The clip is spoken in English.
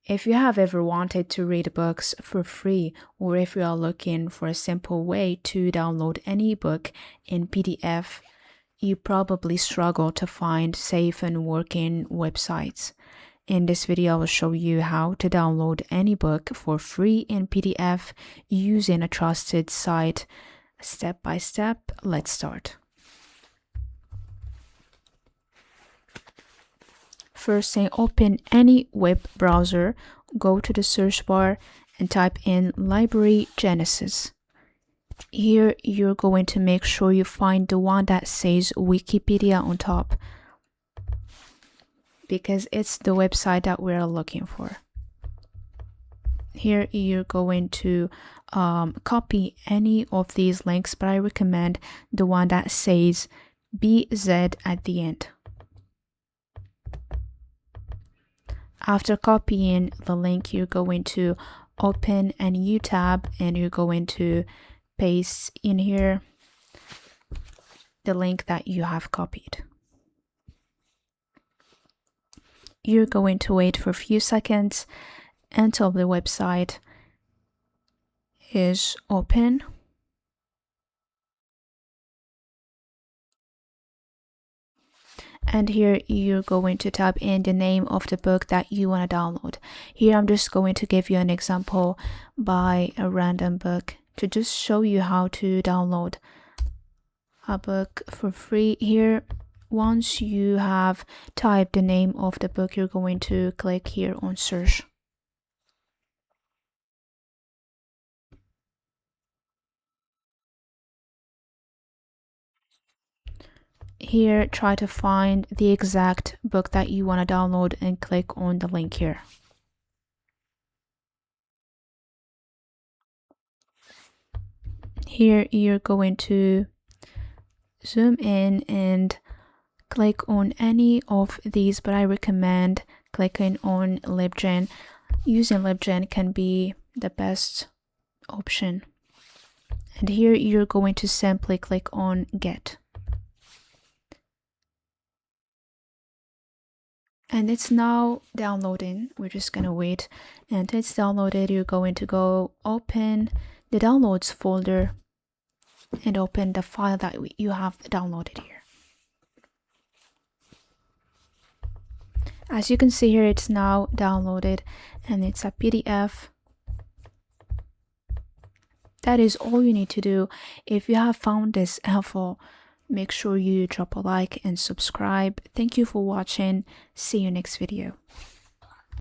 If you have ever wanted to read books for free, or if you are looking for a simple way to download any book in PDF, you probably struggle to find safe and working websites. In this video, I will show you how to download any book for free in PDF using a trusted site. Step by step, let's start. First thing, open any web browser, go to the search bar and type in Library Genesis. Here you're going to make sure you find the one that says Wikipedia on top, because it's the website that we're looking for. Here you're going to copy any of these links, but I recommend the one that says BZ at the end. After copying the link, you're going to open a new tab and you're going to paste in here the link that you have copied. You're going to wait for a few seconds until the website is open. And here you're going to type in the name of the book that you want to download. Here I'm just going to give you an example by a random book to just show you how to download a book for free. Here, once you have typed the name of the book, you're going to click here on search. Here, try to find the exact book that you want to download and click on the link here. Here, you're going to zoom in and click on any of these, but I recommend clicking on LibGen. Using LibGen can be the best option. And here, you're going to simply click on Get. And it's now downloading. We're just gonna wait until it's downloaded. You're going to go open the downloads folder and open the file that you have downloaded here. As you can see here, it's now downloaded and it's a PDF. That is all you need to do. If you have found this helpful, make sure you drop a like and subscribe. Thank you for watching. See you next video.